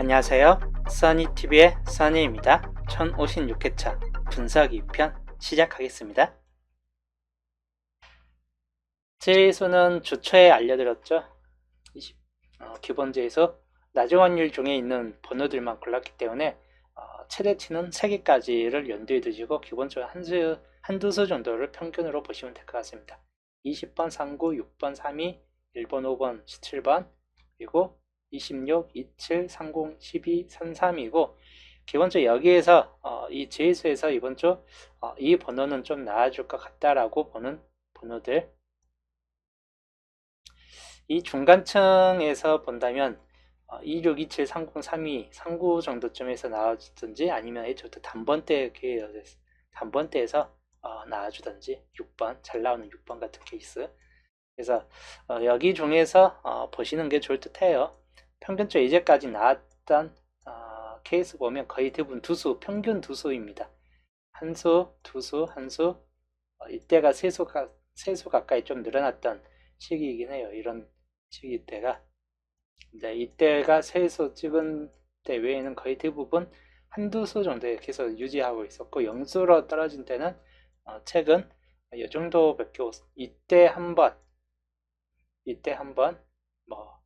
안녕하세요. 써니TV의 써니입니다. 1056회차 분석 2편 시작하겠습니다. 제이수는 주초에 알려드렸죠. 기본제에서 낮은 확률 중에 있는 번호들만 골랐기 때문에 최대치는 3개까지를 염두에 두시고 기본적으로 한두 수 정도를 평균으로 보시면 될 것 같습니다. 20번 39, 6번 32, 1번 5번 17번 그리고 26, 27, 30, 12, 33이고 기본적으로 여기에서 이 제수에서 이번 주 이 번호는 좀 나아질 것 같다라고 보는 번호들, 이 중간층에서 본다면 26, 27, 30, 32, 39 정도쯤에서 나와주든지 아니면 애초부터 단번대에서 나와주든지 6번, 잘 나오는 6번 같은 케이스. 그래서 여기 중에서 보시는 게 좋을 듯 해요. 평균적으로 이제까지 나왔던 케이스 보면 거의 대부분 두수, 평균 두수입니다. 한수, 두수, 한수, 이때가 세수 가까이 좀 늘어났던 시기이긴 해요. 이런 시기 때가. 근데 이때가 세수 찍은 때 외에는 거의 대부분 한두 수 정도에 계속 유지하고 있었고, 영수로 떨어진 때는 최근 이 정도밖에 이때 한 번, 뭐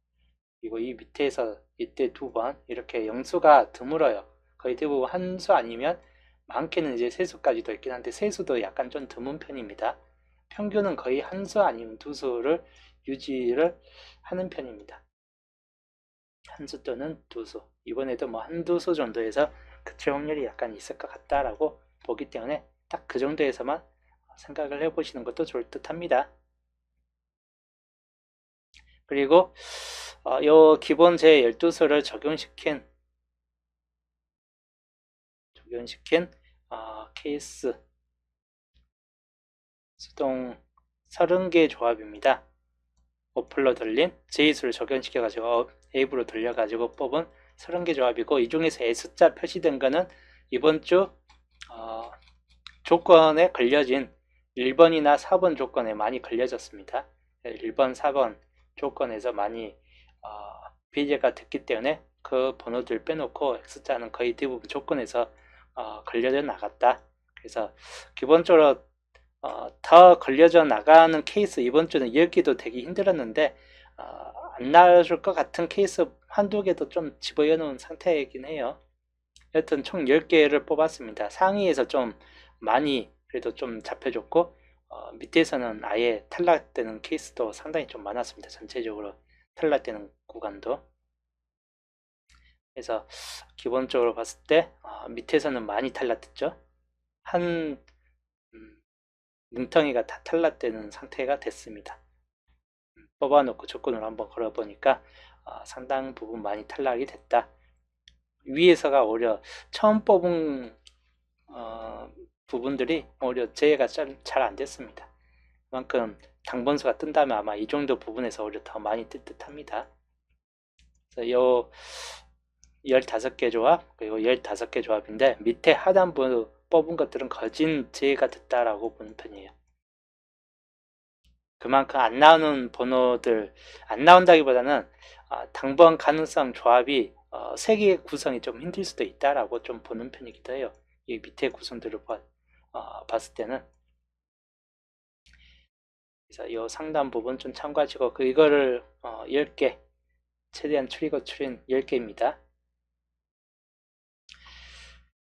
그리고 이 밑에서 이때 2번 이렇게 영수가 드물어요. 거의 대부분 한 수 아니면 많게는 이제 세 수까지도 있긴 한데 세 수도 약간 좀 드문 편입니다. 평균은 거의 한 수 아니면 두 수를 유지를 하는 편입니다. 한 수 또는 두 수. 이번에도 뭐 한두 수 정도에서 그칠 확률이 약간 있을 것 같다라고 보기 때문에 딱 그 정도에서만 생각을 해보시는 것도 좋을 듯 합니다. 그리고 요 기본 제 12수를 적용시킨 케이스 수동 30개 조합입니다. 어플로 돌린 J수를 적용시켜가지고 앱으로 돌려가지고 뽑은 30개 조합이고, 이 중에서 S자 표시된 거는 이번 주 조건에 걸려진 1번이나 4번 조건에 많이 걸려졌습니다. 1번, 4번 조건에서 많이 비례가 됐기 때문에 그 번호들 빼놓고 X자는 거의 대부분 조건에서 걸려져 나갔다. 그래서 기본적으로 더 걸려져 나가는 케이스 이번 주는 10개도 되기 힘들었는데 안 나올 것 같은 케이스 한두 개도 좀 집어여 놓은 상태이긴 해요. 여튼 총 10개를 뽑았습니다. 상위에서 좀 많이 그래도 좀 잡혀줬고 밑에서는 아예 탈락되는 케이스도 상당히 좀 많았습니다. 전체적으로 탈락되는 구간도. 그래서 기본적으로 봤을 때 밑에서는 많이 탈락됐죠. 한 뭉텅이가 다 탈락되는 상태가 됐습니다. 뽑아놓고 조건을 한번 걸어보니까 상당 부분 많이 탈락이 됐다. 위에서가 오히려 처음 뽑은 부분들이 오히려 제외가 잘 안 됐습니다. 그만큼 당번수가 뜬다면 아마 이 정도 부분에서 오히려 더 많이 뜰 듯 합니다. 그래서 요 15개 조합, 그리고 15개 조합인데 밑에 하단부 뽑은 것들은 거진 제외가 됐다라고 보는 편이에요. 그만큼 안 나오는 번호들, 안 나온다기보다는 당번 가능성 조합이 3개의 구성이 좀 힘들 수도 있다라고 좀 보는 편이기도 해요. 이 밑에 구성들을 봤을 때는. 그래서 이 상단 부분 좀 참고하시고, 이거를 10개, 최대한 추리고 추린 10개입니다.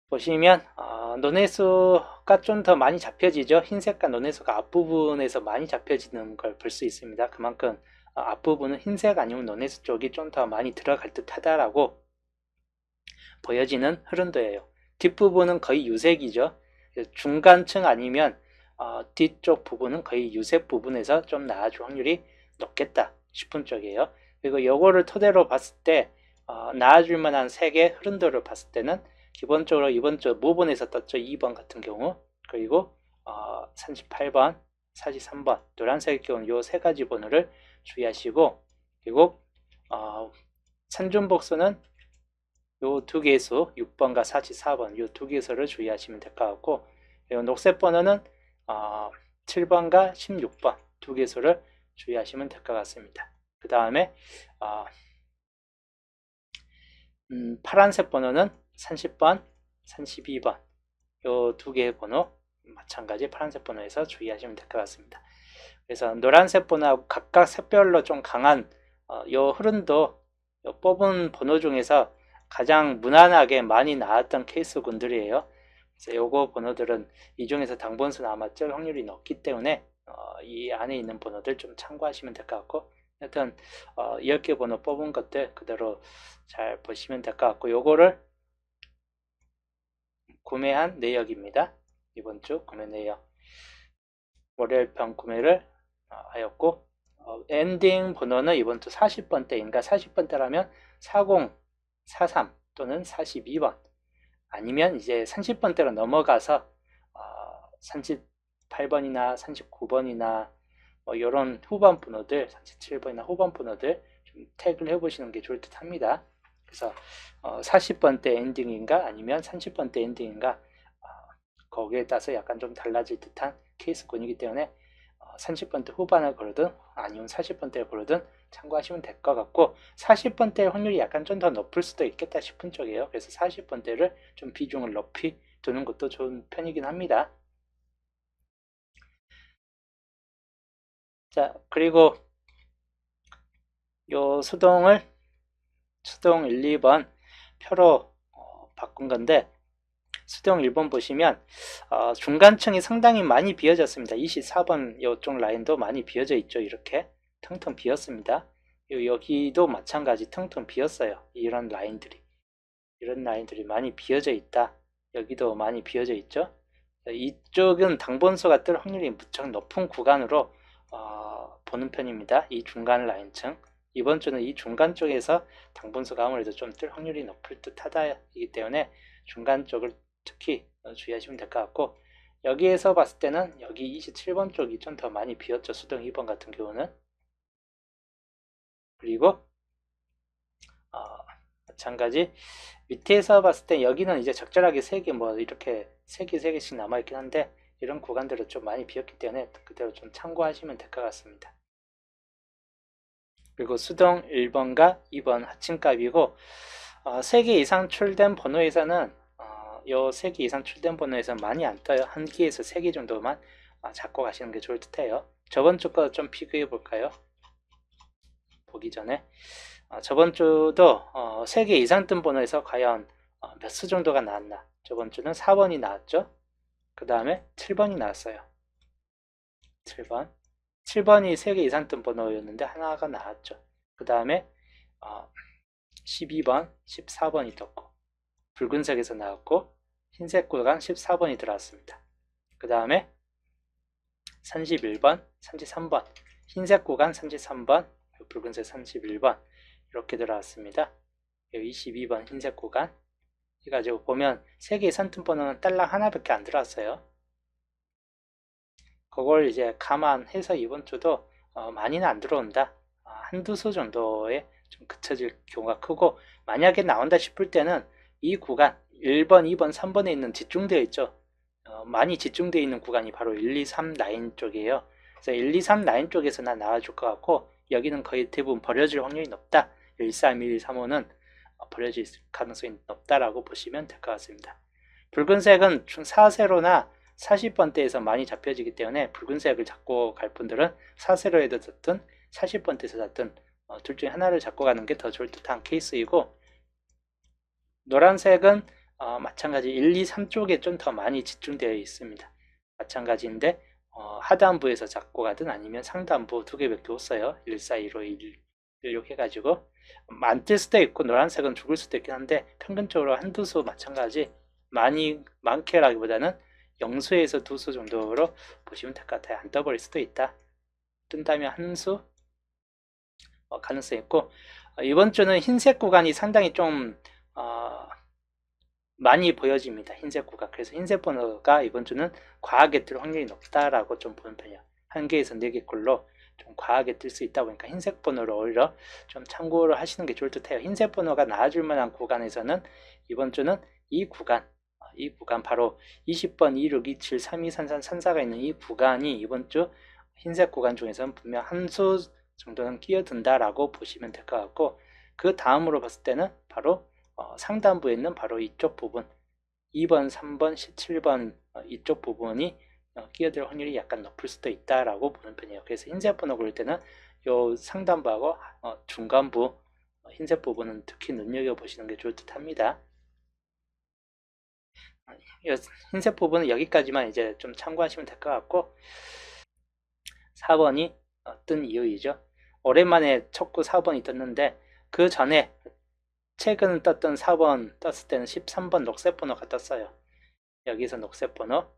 보시면 논해수가 좀 더 많이 잡혀지죠. 흰색과 논해수가 앞부분에서 많이 잡혀지는 걸 볼 수 있습니다. 그만큼 앞부분은 흰색 아니면 논해수 쪽이 좀 더 많이 들어갈 듯 하다라고 보여지는 흐름도예요. 뒷부분은 거의 유색이죠. 중간층 아니면 뒤쪽 부분은 거의 유색 부분에서 좀 나아질 확률이 높겠다 싶은 쪽이에요. 그리고 요거를 토대로 봤을 때 나아질 만한 색의 흐름도를 봤을 때는 기본적으로 이번 주 모본에서 떴죠. 2번 같은 경우, 그리고 38번, 43번 노란색의 경우 요 세 가지 번호를 주의하시고, 그리고 산중복수는 요 두 개수 6번과 44번 요 두 개수를 주의하시면 될 것 같고, 그리고 녹색 번호는 7번과 16번 두 개수를 주의하시면 될 것 같습니다. 그 다음에 파란색 번호는 30번, 32번 요 두 개의 번호 마찬가지 파란색 번호에서 주의하시면 될 것 같습니다. 그래서 노란색 번호하고 각각 색별로 좀 강한 요 흐름도 요 뽑은 번호 중에서 가장 무난하게 많이 나왔던 케이스군들이에요. 그래서 요거 번호들은 이 중에서 당번수는 아마 쩔 확률이 높기 때문에 이 안에 있는 번호들 좀 참고하시면 될 것 같고, 하여튼 10개 번호 뽑은 것들 그대로 잘 보시면 될 것 같고, 요거를 구매한 내역입니다. 이번 주 구매 내역 월요일편 구매를 하였고, 엔딩 번호는 이번 주 40번대인가 40번대라면 40, 43 또는 42번 아니면 이제 30번대로 넘어가서 38번이나 39번이나 뭐 이런 후반 번호들 37번이나 후반 번호들 좀 태그를 해보시는 게 좋을 듯 합니다. 그래서 40번대 엔딩인가 아니면 30번대 엔딩인가 거기에 따라서 약간 좀 달라질 듯한 케이스군이기 때문에 30번대 후반을 고르든 아니면 40번대를 고르든 참고하시면 될 것 같고, 40번대 확률이 약간 좀 더 높을 수도 있겠다 싶은 쪽이에요. 그래서 40번대를 좀 비중을 높이 두는 것도 좋은 편이긴 합니다. 자, 그리고 요 수동 1, 2번 표로 바꾼 건데, 수동 1번 보시면 중간층이 상당히 많이 비어졌습니다. 24번 이쪽 라인도 많이 비어져 있죠. 이렇게 텅텅 비었습니다. 여기도 마찬가지 텅텅 비었어요. 이런 라인들이 많이 비어져 있다. 여기도 많이 비어져 있죠. 이쪽은 당번수가 뜰 확률이 무척 높은 구간으로 보는 편입니다. 이 중간 라인층. 이번 주는 이 중간 쪽에서 당분수가 아무래도 좀 뜰 확률이 높을 듯 하다이기 때문에 중간 쪽을 특히 주의하시면 될 것 같고, 여기에서 봤을 때는 여기 27번 쪽이 좀 더 많이 비었죠. 수동 2번 같은 경우는. 그리고 마찬가지 밑에서 봤을 때 여기는 이제 적절하게 3개 뭐 이렇게 3개씩 남아있긴 한데, 이런 구간들은 좀 많이 비었기 때문에 그대로 좀 참고하시면 될 것 같습니다. 그리고 수동 1번과 2번 하층값이고, 3개 이상 출된 번호에서는 요 3개 이상 출된 번호에서 많이 안 떠요. 1개에서 3개 정도만 잡고 가시는 게 좋을 듯 해요. 저번 주 거 좀 비교해 볼까요? 보기 전에 저번 주도 3개 이상 뜬 번호에서 과연 몇 수 정도가 나왔나. 저번 주는 4번이 나왔죠. 그 다음에 7번이 나왔어요. 7번이 3개 이상 뜬 번호였는데 하나가 나왔죠. 그 다음에 12번, 14번이 떴고, 붉은색에서 나왔고, 흰색 구간 14번이 들어왔습니다. 그 다음에 31번, 33번, 흰색 구간 33번, 붉은색 31번 이렇게 들어왔습니다. 22번 흰색 구간 해가지고 보면 3개 이상 뜬 번호는 딸랑 하나밖에 안 들어왔어요. 그걸 이제 감안해서 이번 주도 많이는 안 들어온다. 한두 수 정도에 좀 그쳐질 경우가 크고, 만약에 나온다 싶을 때는 이 구간 1번, 2번, 3번에 있는 집중되어 있죠. 많이 집중되어 있는 구간이 바로 1, 2, 3 라인 쪽이에요. 그래서 1, 2, 3 라인 쪽에서나 나와줄 것 같고, 여기는 거의 대부분 버려질 확률이 높다. 1, 3, 1, 3, 5는 버려질 가능성이 높다라고 보시면 될 것 같습니다. 붉은색은 4세로나 40번대에서 많이 잡혀지기 때문에 붉은색을 잡고 갈 분들은 4세로에도 졌든 40번대에서 졌든 둘 중에 하나를 잡고 가는 게 더 좋을 듯한 케이스이고, 노란색은 마찬가지 1, 2, 3 쪽에 좀 더 많이 집중되어 있습니다. 마찬가지인데 하단부에서 잡고 가든 아니면 상단부 두 개밖에 없어요. 1, 4, 1, 5, 1, 16 해가지고 많을 수도 있고 노란색은 죽을 수도 있긴 한데, 평균적으로 한두 수 마찬가지 많게라기보다는 0수에서 2수 정도로 보시면 될 것 같아요. 안 떠버릴 수도 있다. 뜬다면 한 수 가능성이 있고, 이번 주는 흰색 구간이 상당히 좀 많이 보여집니다. 흰색 구간. 그래서 흰색 번호가 이번 주는 과하게 뜰 확률이 높다라고 좀 보는 편이에요. 1개에서 4개꼴로 좀 과하게 뜰 수 있다 보니까 흰색 번호를 오히려 좀 참고를 하시는 게 좋을 듯 해요. 흰색 번호가 나와줄 만한 구간에서는 이번 주는 이 구간 바로 20번, 26, 27, 32, 33, 34가 있는 이 구간이 이번 주 흰색 구간 중에서는 분명 한 수 정도는 끼어든다라고 보시면 될 것 같고, 그 다음으로 봤을 때는 바로 상단부에 있는 바로 이쪽 부분 2번, 3번, 17번 이쪽 부분이 끼어들 확률이 약간 높을 수도 있다라고 보는 편이에요. 그래서 흰색 번호 고를 때는 요 상단부하고 중간부 흰색 부분은 특히 눈여겨보시는 게 좋을 듯 합니다. 흰색 부분은 여기까지만 이제 좀 참고하시면 될 것 같고 4번이 뜬 이유이죠. 오랜만에 쳤고 4번이 떴는데 그 전에 최근 떴던 4번 떴을 때는 13번 녹색 번호가 떴어요. 여기서 녹색 번호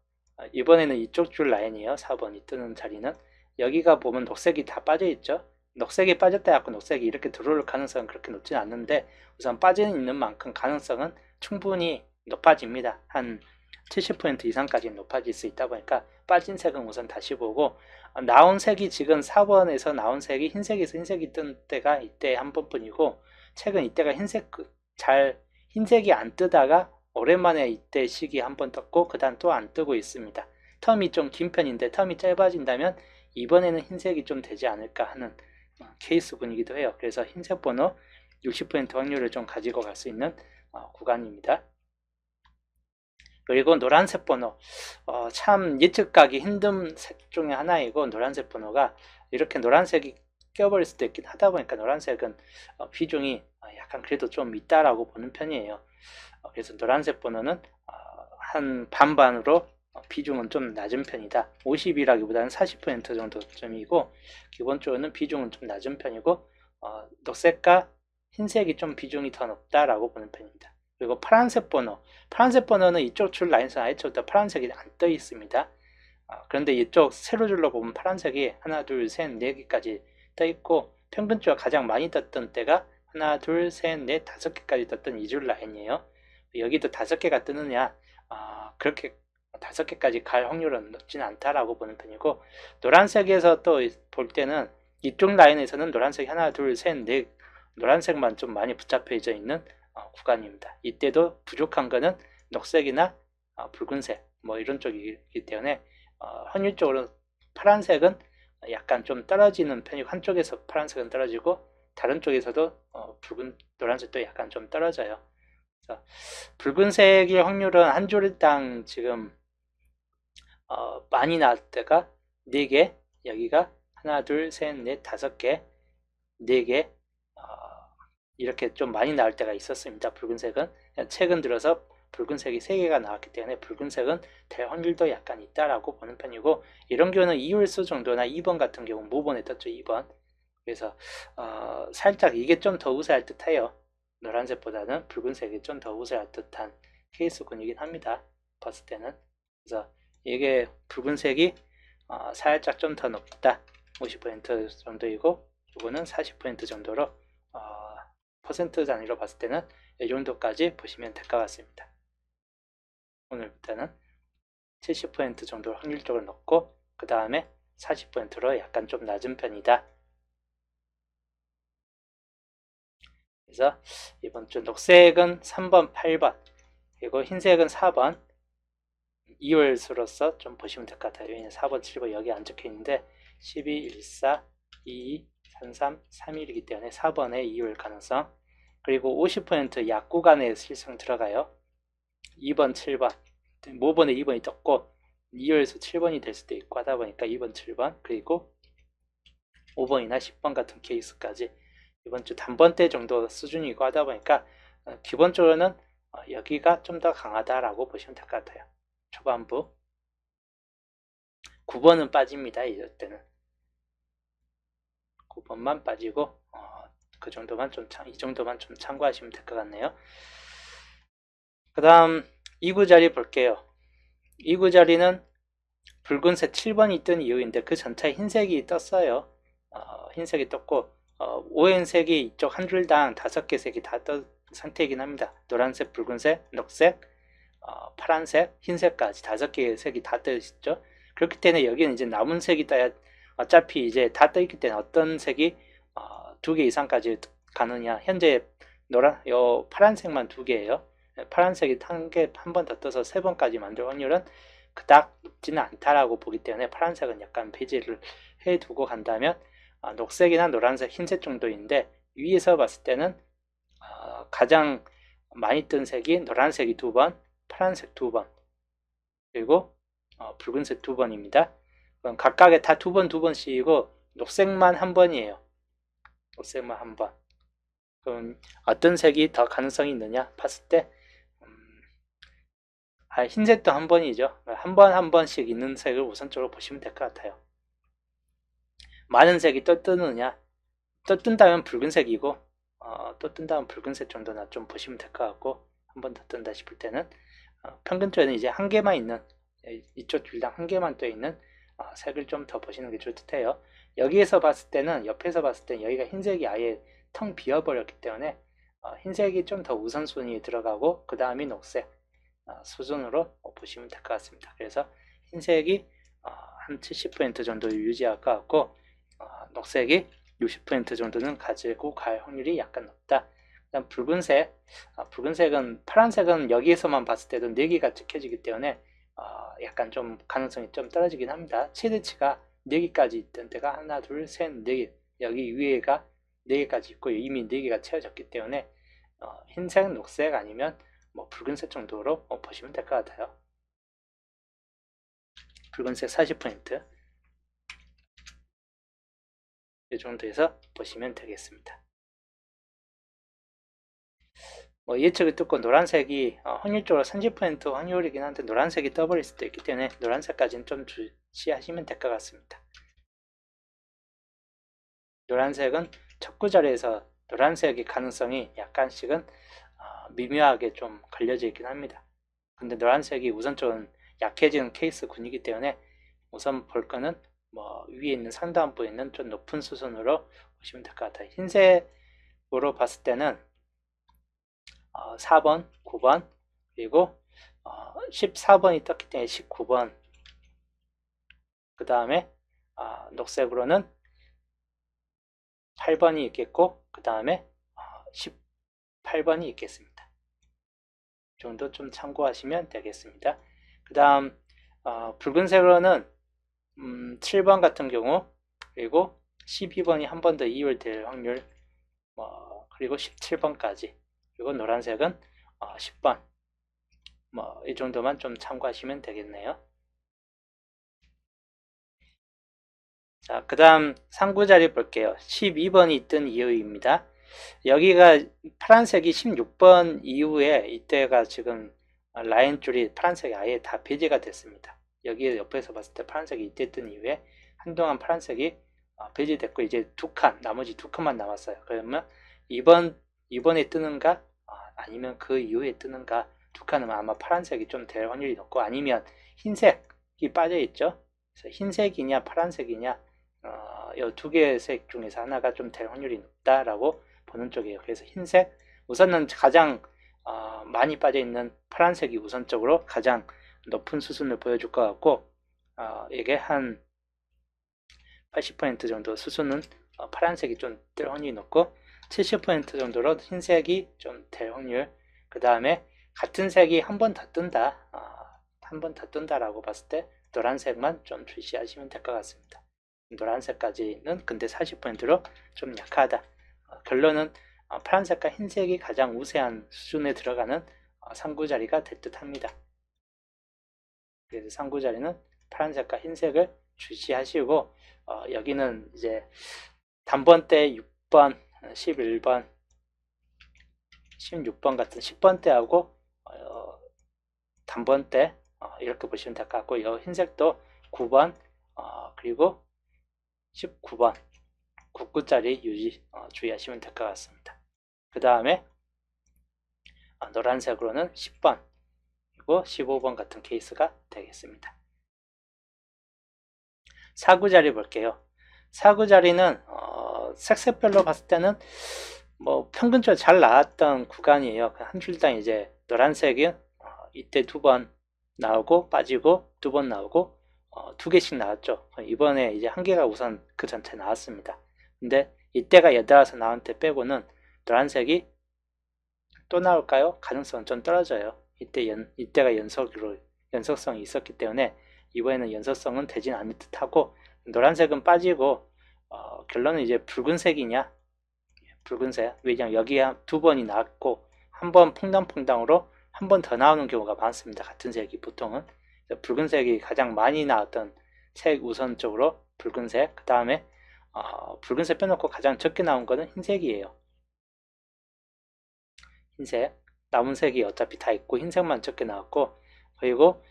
이번에는 이쪽 줄 라인이에요. 4번이 뜨는 자리는 여기가 보면 녹색이 다 빠져 있죠. 녹색이 빠졌다 해갖고 녹색이 이렇게 들어올 가능성은 그렇게 높지는 않는데 우선 빠져 있는 만큼 가능성은 충분히 높아집니다. 한 70% 이상까지 높아질 수 있다 보니까 빠진 색은 우선 다시 보고 나온 색이 지금 4번에서 나온 색이 흰색에서 흰색이 뜬 때가 이때 한 번뿐이고 최근 이때가 흰색이 안 뜨다가 오랜만에 이때 시기 한 번 떴고 그 다음 또 안 뜨고 있습니다. 텀이 좀 긴 편인데 텀이 짧아진다면 이번에는 흰색이 좀 되지 않을까 하는 케이스 분이기도 해요. 그래서 흰색 번호 60% 확률을 좀 가지고 갈 수 있는 구간입니다. 그리고 노란색 번호 참 예측하기 힘든 색 중에 하나이고 노란색 번호가 이렇게 노란색이 껴버릴 수도 있긴 하다 보니까 노란색은 비중이 약간 그래도 좀 있다라고 보는 편이에요. 그래서 노란색 번호는 한 반반으로 비중은 좀 낮은 편이다. 50이라기보다는 40% 정도 점이고 기본적으로는 비중은 좀 낮은 편이고 녹색과 흰색이 좀 비중이 더 높다라고 보는 편입니다. 그리고 파란색 번호는 이쪽 줄 라인선 아래쪽부터 파란색이 안 떠 있습니다. 그런데 이쪽 세로 줄로 보면 파란색이 하나, 둘, 셋, 네 개까지 떠 있고 평균적으로 가장 많이 떴던 때가 하나, 둘, 셋, 넷, 다섯 개까지 떴던 이 줄 라인이에요. 여기도 다섯 개가 뜨느냐 그렇게 다섯 개까지 갈 확률은 높지는 않다라고 보는 편이고 노란색에서 또 볼 때는 이쪽 라인에서는 노란색이 하나, 둘, 셋, 넷 노란색만 좀 많이 붙잡혀져 있는 구간입니다. 이때도 부족한 거는 녹색이나 붉은색 뭐 이런 쪽이기 때문에 확률적으로 파란색은 약간 좀 떨어지는 편이고 한쪽에서 파란색은 떨어지고 다른 쪽에서도 노란색도 약간 좀 떨어져요. 그래서 붉은색의 확률은 한 줄당 지금 많이 나올 때가 4개 여기가 하나 둘 셋 넷 다섯 개 4개 이렇게 좀 많이 나올 때가 있었습니다. 붉은색은 최근 들어서 붉은색이 3개가 나왔기 때문에 붉은색은 될 확률도 약간 있다라고 보는 편이고 이런 경우는 이율수 정도나 2번 같은 경우 모번에 떴죠. 2번 그래서 살짝 이게 좀 더 우세할 듯해요. 노란색보다는 붉은색이 좀 더 우세할 듯한 케이스군이긴 합니다. 봤을 때는 그래서 이게 붉은색이 살짝 좀 더 높다 50% 정도이고 이거는 40% 정도로 퍼센트 단위로 봤을 때는 이 정도까지 보시면 될 것 같습니다. 오늘부터는 70% 정도 확률적으로 넣고 그 다음에 40%로 약간 좀 낮은 편이다. 그래서 이번 주 녹색은 3번, 8번 그리고 흰색은 4번 2월수로서 좀 보시면 될 것 같아요. 왜냐면 4번, 7번 여기 안 적혀 있는데 12, 14, 22, 33, 31이기 때문에 4번에 2월 가능성 그리고 50% 약구간에 실성 들어가요. 2번, 7번 모번에 2번이 떴고 2월수 7번이 될 수도 있고 하다 보니까 2번, 7번 그리고 5번이나 10번 같은 케이스까지 이번 주 단번대 정도 수준이고 하다 보니까 기본적으로는 여기가 좀 더 강하다라고 보시면 될 것 같아요. 초반부 9번은 빠집니다. 이럴 때는 9번만 빠지고 그 정도만 이 정도만 좀 참고하시면 될 것 같네요. 그 다음 2구 자리 볼게요. 2구 자리는 붉은색 7번이 뜬 이유인데 그 전차에 흰색이 떴어요. 흰색이 떴고 오렌색이 이쪽 한 줄당 5개 색이 다 뜬 상태이긴 합니다. 노란색, 붉은색, 녹색, 파란색, 흰색까지 5개의 색이 다 떠 있죠. 그렇기 때문에 여기는 이제 남은 색이 떠야 어차피 이제 다 떠 있기 때문에 어떤 색이 2개 이상까지 가느냐. 현재 파란색만 2개예요. 파란색이 한 번 더 떠서 3번까지 만들 확률은 그닥 높지는 않다라고 보기 때문에 파란색은 약간 배제를 해두고 간다면 녹색이나 노란색, 흰색 정도인데 위에서 봤을 때는 가장 많이 뜬 색이 노란색이 2번, 파란색 2번, 그리고 붉은색 2번입니다. 그럼 각각에 다 2번, 2번씩이고 녹색만 1번이에요. 녹색만 1번. 그럼 어떤 색이 더 가능성이 있느냐 봤을 때 흰색도 1번이죠. 한 번 한 번씩 있는 색을 우선적으로 보시면 될 것 같아요. 많은 색이 또 뜨느냐, 또 뜬다면 붉은색이고 또 뜬다면 붉은색 정도나 좀 보시면 될 것 같고, 한 번 더 뜬다 싶을 때는 평균적으로는 이제 한 개만 있는, 이쪽 줄당 한 개만 떠 있는 색을 좀 더 보시는 게 좋을 듯해요. 여기에서 봤을 때는, 옆에서 봤을 때는 여기가 흰색이 아예 텅 비어버렸기 때문에 흰색이 좀 더 우선순위에 들어가고 그 다음이 녹색 수준으로 보시면 될 것 같습니다. 그래서 흰색이 한 70% 정도 유지할 것 같고 녹색이 60% 정도는 가지고 갈 확률이 약간 높다. 그다음 붉은색, 붉은색은, 파란색은 여기에서만 봤을 때도 4개가 찍혀지기 때문에 약간 좀 가능성이 좀 떨어지긴 합니다. 최대치가 4개까지 있던 때가 하나, 둘, 셋, 4개, 여기 위에가 4개까지 있고 이미 4개가 채워졌기 때문에 흰색, 녹색 아니면 뭐 붉은색 정도로 보시면 될 것 같아요. 붉은색 40%, 이 정도에서 보시면 되겠습니다. 뭐 예측을 듣고 노란색이 확률적으로 30% 확률이긴 한데 노란색이 떠버릴 수도 있기 때문에 노란색까지는 좀 주시하시면 될 것 같습니다. 노란색은 첫 구자리에서 노란색의 가능성이 약간씩은 미묘하게 좀 걸려져 있긴 합니다. 근데 노란색이 우선적으로 약해지는 케이스군이기 때문에 우선 볼 거는 뭐 위에 있는 상단부에 있는 좀 높은 수순으로 보시면 될 것 같아요. 흰색으로 봤을 때는 4번, 9번, 그리고 14번이 떴기 때문에 19번, 그 다음에 녹색으로는 8번이 있겠고 그 다음에 18번이 있겠습니다. 이 정도 좀 참고하시면 되겠습니다. 그 다음 붉은색으로는 7번 같은 경우, 그리고 12번이 한 번 더 이율될 확률, 그리고 17번까지, 그리고 노란색은 10번, 이 정도만 좀 참고하시면 되겠네요. 자, 그 다음 상구자리 볼게요. 12번이 뜬 이유입니다. 여기가 파란색이 16번 이후에 이때가 지금 라인 줄이 파란색이 아예 다 배제가 됐습니다. 여기 옆에서 봤을 때 파란색이 이때 뜬 이후에 한동안 파란색이 배제됐고 이제 나머지 두 칸만 남았어요. 그러면 이번에 뜨는가 아니면 그 이후에 뜨는가, 두 칸은 아마 파란색이 좀 될 확률이 높고, 아니면 흰색이 빠져 있죠. 그래서 흰색이냐 파란색이냐 이 두 개의 색 중에서 하나가 좀 될 확률이 높다라고 보는 쪽이에요. 그래서 흰색, 우선은 가장 많이 빠져 있는 파란색이 우선적으로 가장 높은 수순을 보여줄 것 같고, 이게 한 80% 정도 수순은 파란색이 좀 뜰 확률이 높고 70% 정도로 흰색이 좀 될 확률, 그 다음에 같은 색이 한 번 더 뜬다, 한 번 더 뜬다라고 봤을 때 노란색만 좀 주시하시면 될 것 같습니다. 노란색까지는 근데 40%로 좀 약하다. 결론은 파란색과 흰색이 가장 우세한 수준에 들어가는 상구자리가 될 듯 합니다. 그래서 상구자리는 파란색과 흰색을 주시하시고 여기는 이제 단번대 6번, 11번, 16번 같은 10번대하고 단번대 이렇게 보시면 될 것 같고, 이 흰색도 9번 그리고 19번 9구짜리 주의하시면 될 것 같습니다. 그 다음에 노란색으로는 10번 그리고 15번 같은 케이스가 되겠습니다. 사구자리 볼게요. 사구자리는 색색별로 봤을 때는 뭐 평균적으로 잘 나왔던 구간이에요. 한 줄당 이제 노란색이 이때 2번 나오고 빠지고 2번 나오고 2개씩 나왔죠. 이번에 이제 1개가 우선 그 전체 나왔습니다. 근데 이때가 연달아서 나온 때 빼고는 노란색이 또 나올까요? 가능성은 좀 떨어져요. 이때가 연속성이 있었기 때문에 이번에는 연속성은 되진 않을 듯 하고, 노란색은 빠지고 결론은 이제 붉은색이냐, 붉은색, 왜냐면 여기에 2번이 나왔고 한 번 퐁당퐁당으로 한 번 더 나오는 경우가 많습니다. 같은 색이 보통은. 붉은색이 가장 많이 나왔던 색 우선적으로 붉은색, 그 다음에 붉은색 빼놓고 가장 적게 나온 거는 흰색이에요. 흰색, 남은 색이 어차피 다 있고 흰색만 적게 나왔고, 그리고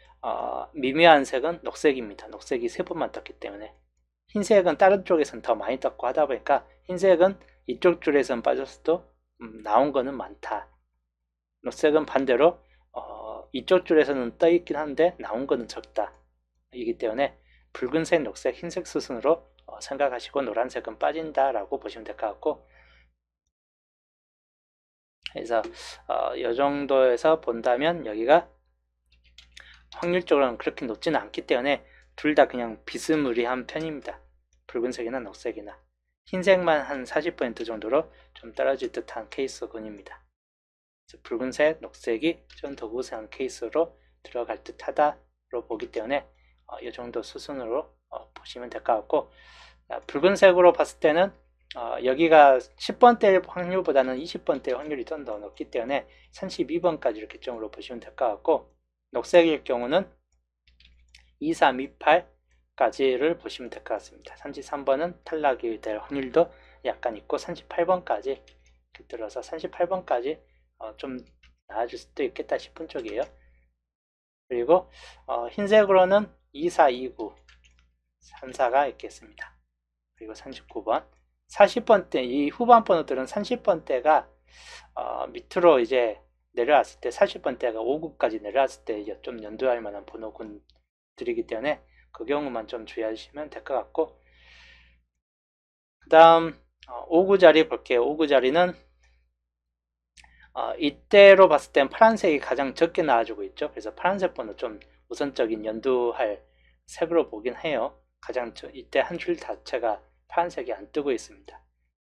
미미한 색은 녹색입니다. 녹색이 3번만 떴기 때문에. 흰색은 다른 쪽에서는 더 많이 떴고 하다 보니까 흰색은 이쪽 줄에서는 빠졌어도 나온 거는 많다. 녹색은 반대로 이쪽 줄에서는 떠 있긴 한데 나온 거는 적다. 이기 때문에 붉은색, 녹색, 흰색 수순으로 생각하시고 노란색은 빠진다라고 보시면 될 것 같고, 그래서 이 정도에서 본다면 여기가 확률적으로는 그렇게 높지는 않기 때문에 둘 다 그냥 비스무리한 편입니다. 붉은색이나 녹색이나. 흰색만 한 40% 정도로 좀 떨어질 듯한 케이스군입니다. 붉은색, 녹색이 좀 더 우세한 케이스로 들어갈 듯하다로 보기 때문에 이 정도 수순으로 보시면 될 것 같고, 붉은색으로 봤을 때는 여기가 10번대일 확률보다는 20번대의 확률이 좀 더 높기 때문에 32번까지 이렇게 점으로 보시면 될 것 같고, 녹색일 경우는 2, 3, 2, 8까지를 보시면 될 것 같습니다. 33번은 탈락이 될 확률도 약간 있고 38번까지 들어서 38번까지 좀 나아질 수도 있겠다 싶은 쪽이에요. 그리고 흰색으로는 2, 4, 2, 9, 3, 4가 있겠습니다. 그리고 39번, 40번대, 이 후반 번호들은 30번대가 밑으로 이제 내려왔을 때 40번대가 5구까지 내려왔을 때 좀 연두할 만한 번호군들이기 때문에 그 경우만 좀 주의하시면 될 것 같고, 그 다음 5구 자리 볼게요. 5구 자리는 이때로 봤을 땐 파란색이 가장 적게 나와주고 있죠. 그래서 파란색 번호 좀 우선적인 연두할 색으로 보긴 해요. 가장 이때 한 줄 자체가 파란색이 안 뜨고 있습니다.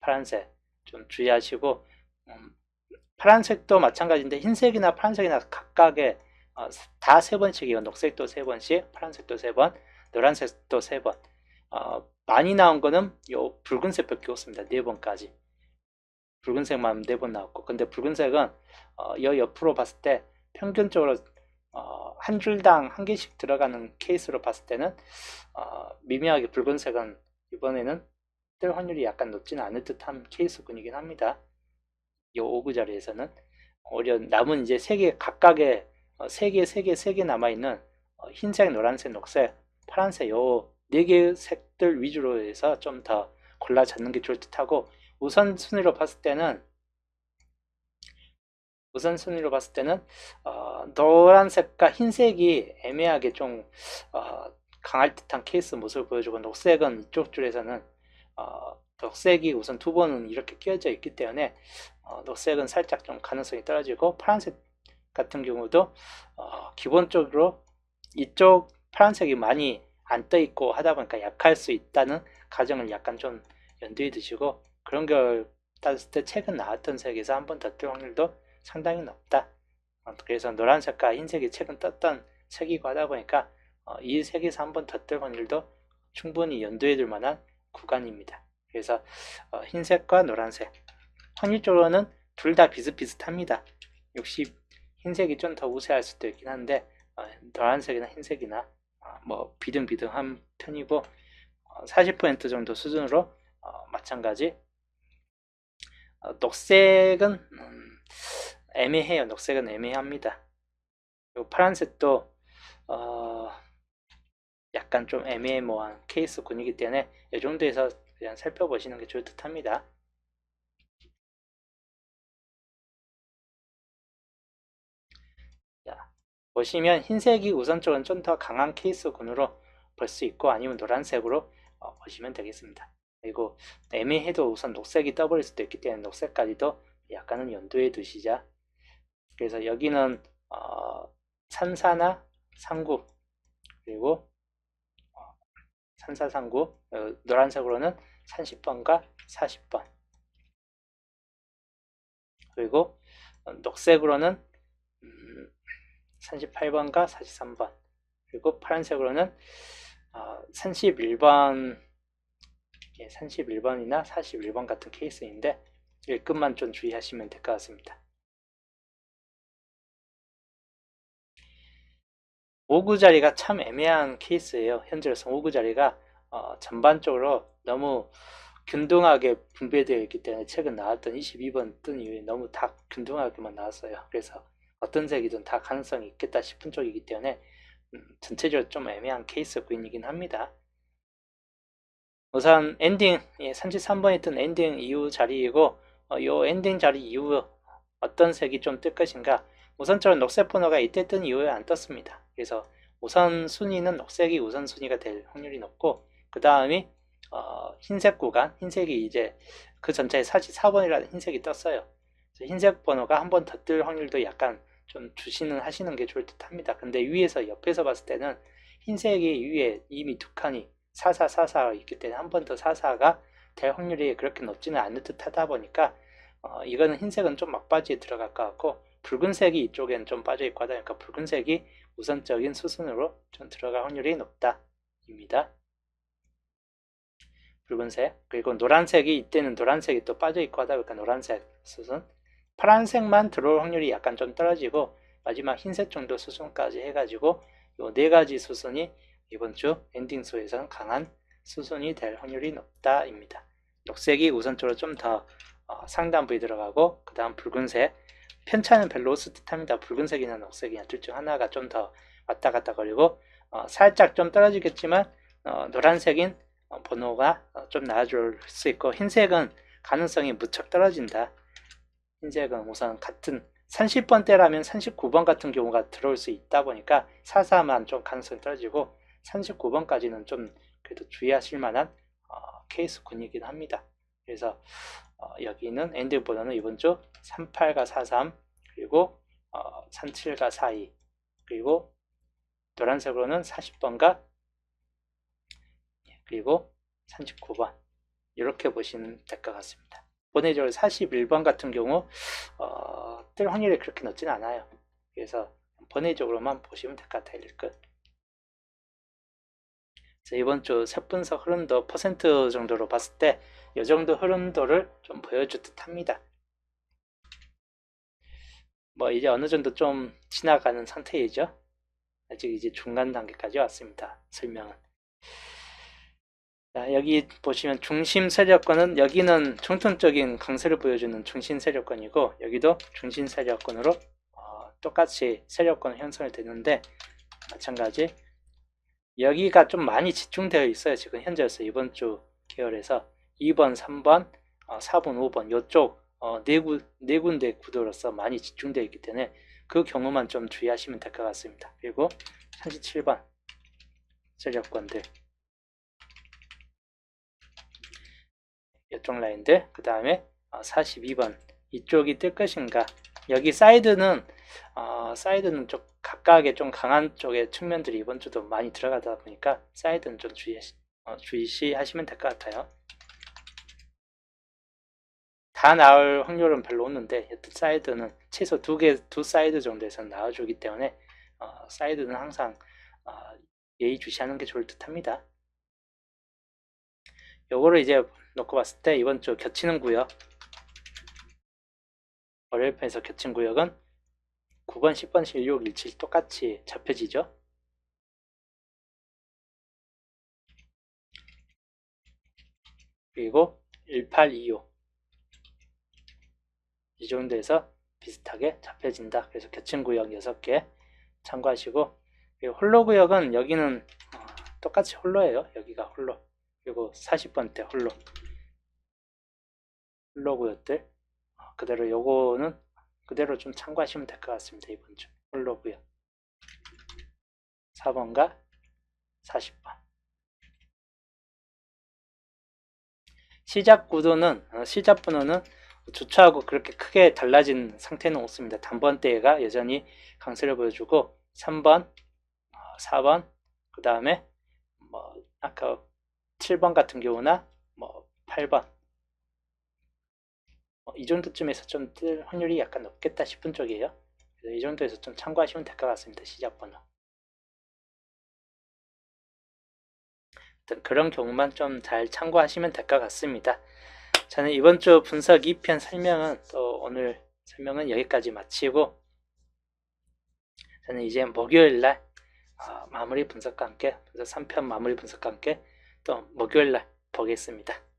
파란색 좀 주의하시고, 파란색도 마찬가지인데 흰색이나 파란색이나 각각의 다 3번씩이에요. 녹색도 3번씩, 파란색도 3번, 노란색도 3번. 많이 나온 거는 요 붉은색밖에 없습니다. 4번까지. 붉은색만 4번 나왔고, 근데 붉은색은 여 옆으로 봤을 때 평균적으로 한 줄당 한 개씩 들어가는 케이스로 봤을 때는 미묘하게 붉은색은 이번에는 뜰 확률이 약간 높지는 않을 듯한 케이스군이긴 합니다. 이 5구 자리에서는 오히려 남은 이제 3개 각각의 3개 남아있는 흰색, 노란색, 녹색, 파란색 요 4개의 색들 위주로 해서 좀 더 골라 잡는 게 좋을 듯하고, 우선순위로 봤을 때는 노란색과 흰색이 애매하게 좀 강할 듯한 케이스 모습을 보여주고, 녹색은 이쪽 줄에서는 녹색이 우선 2번은 이렇게 끼어져 있기 때문에 녹색은 살짝 좀 가능성이 떨어지고, 파란색 같은 경우도 기본적으로 이쪽 파란색이 많이 안 떠 있고 하다 보니까 약할 수 있다는 가정을 약간 좀 염두에 두시고, 그런 걸 따졌을 때 최근 나왔던 색에서 한 번 더 뜰 확률도 상당히 높다. 그래서 노란색과 흰색이 최근 떴던 색이고 하다 보니까 이 색에서 한 번 더 뜰 확률도 충분히 염두에 둘 만한 구간입니다. 그래서 흰색과 노란색 확률적으로는 둘 다 비슷비슷합니다. 60 흰색이 좀 더 우세할 수도 있긴 한데 노란색이나 흰색이나 뭐 비등비등한 편이고, 40% 정도 수준으로 마찬가지. 녹색은 애매해요. 녹색은 애매합니다. 그리고 파란색도 약간 좀 애매모호한 케이스군이기 때문에 이 정도에서 그냥 살펴보시는 게 좋을 듯 합니다. 자, 보시면 흰색이 우선적으로 좀 더 강한 케이스군으로 볼 수 있고, 아니면 노란색으로 보시면 되겠습니다. 그리고 애매해도 우선 녹색이 떠버릴 수도 있기 때문에 녹색까지도 약간은 염두에 두시자. 그래서 여기는 34나 39, 그리고 34, 39, 노란색으로는 30번과 40번, 그리고 녹색으로는 38번과 43번, 그리고 파란색으로는 31번, 31번이나 41번 같은 케이스인데 1급만 좀 주의하시면 될 것 같습니다. 5구 자리가 참 애매한 케이스예요. 현재로서 5구 자리가 전반적으로 너무 균등하게 분배되어 있기 때문에 최근 나왔던 22번 뜬 이후에 너무 다 균등하게만 나왔어요. 그래서 어떤 색이든 다 가능성이 있겠다 싶은 쪽이기 때문에 전체적으로 좀 애매한 케이스 구인이긴 합니다. 우선 엔딩, 33번이 뜬 엔딩 이후 자리이고 이 엔딩 자리 이후 어떤 색이 좀 뜰 것인가. 우선적으로 녹색 번호가 이때 뜬 이후에 안 떴습니다. 그래서 우선 순위는 녹색이 우선 순위가 될 확률이 높고 그 다음이 흰색 구간, 흰색이 이제 그 전체에 44번이라는 흰색이 떴어요. 흰색 번호가 한 번 더 뜰 확률도 약간 좀 주시는 하시는 게 좋을 듯 합니다. 근데 위에서 옆에서 봤을 때는 흰색이 위에 이미 두 칸이 4444가 있기 때문에 한 번 더 44가 될 확률이 그렇게 높지는 않을 듯 하다 보니까 이거는 흰색은 좀 막바지에 들어갈 것 같고 붉은색이 이쪽에는 좀 빠져있고 하다 보니까 붉은색이 우선적인 수순으로 좀 들어갈 확률이 높다 입니다. 붉은색, 그리고 노란색이 이때는 노란색이 또 빠져있고 하다 보니까 노란색 수순, 파란색만 들어올 확률이 약간 좀 떨어지고 마지막 흰색 정도 수순까지 해가지고 이 네 가지 수순이 이번 주 엔딩수에서는 강한 수순이 될 확률이 높다 입니다. 녹색이 우선적으로 좀 더 상단 부위 들어가고 그 다음 붉은색, 편차는 별로 없을 듯 합니다. 붉은색이나 녹색이나 둘 중 하나가 좀 더 왔다 갔다 거리고 살짝 좀 떨어지겠지만 노란색인 번호가 좀 나아질 수 있고 흰색은 가능성이 무척 떨어진다. 흰색은 우선 같은 30번대라면 39번 같은 경우가 들어올 수 있다 보니까 44만 좀 가능성이 떨어지고 39번까지는 좀 그래도 주의하실 만한 케이스군이긴 합니다. 그래서 여기는 엔딩 번호는 이번 주 38과 43 그리고 37과 42 그리고 노란색으로는 40번과 그리고 39번 이렇게 보시면 될 것 같습니다. 번외적으로 41번 같은 경우 뜰 확률이 그렇게 높지는 않아요. 그래서 번외적으로만 보시면 될 것 같아요. 이번 주 색분석 흐름도 퍼센트 정도로 봤을 때 이 정도 흐름도를 좀 보여줄 듯 합니다. 뭐 이제 어느 정도 좀 지나가는 상태이죠. 아직 이제 중간 단계까지 왔습니다. 설명은. 자, 여기 보시면 중심 세력권은 여기는 정통적인 강세를 보여주는 중심 세력권이고 여기도 중심 세력권으로 똑같이 세력권 형성이 되는데 마찬가지 여기가 좀 많이 집중되어 있어요. 지금 현재로서 이번 주 계열에서 2번, 3번, 4번, 5번 이쪽 네 군데 구도로서 많이 집중되어 있기 때문에 그 경우만 좀 주의하시면 될 것 같습니다. 그리고 37번 세력권들 이쪽 라인들 그 다음에 42번 이쪽이 뜰 것인가. 여기 사이드는 좀 각각의 좀 강한 쪽의 측면들이 이번 주도 많이 들어가다 보니까 사이드는 좀 주의하시면 될 것 같아요. 다 나올 확률은 별로 없는데 사이드는 최소 두 사이드 정도에서 나와주기 때문에 사이드는 항상 예의주시하는 게 좋을 듯 합니다. 요거를 이제 놓고 봤을 때 이번 주 겹치는 구역 월요일편에서 겹친 구역은 9번, 10번, 16, 17 똑같이 잡혀지죠. 그리고 18, 25 이 정도에서 비슷하게 잡혀진다. 그래서 겹친 구역 6개 참고하시고 그리고 홀로 구역은 여기는 똑같이 홀로예요. 여기가 홀로 그리고 40번대 홀로 구역들 그대로 요거는 그대로 좀 참고하시면 될 것 같습니다. 이번 주 홀로 구역 4번과 40번 시작 구도는 시작 번호는 주차하고 그렇게 크게 달라진 상태는 없습니다. 단번대가 여전히 강세를 보여주고 3번, 4번, 그 다음에 뭐 아까 7번 같은 경우나 뭐 8번 이 정도쯤에서 좀 뜰 확률이 약간 높겠다 싶은 쪽이에요. 그래서 이 정도에서 좀 참고하시면 될 것 같습니다. 시작 번호. 그런 경우만 좀 잘 참고하시면 될 것 같습니다. 저는 이번 주 분석 2편 설명은 또 오늘 설명은 여기까지 마치고 저는 이제 목요일날 마무리 분석과 함께, 분석 3편 마무리 분석과 함께 또 목요일날 보겠습니다.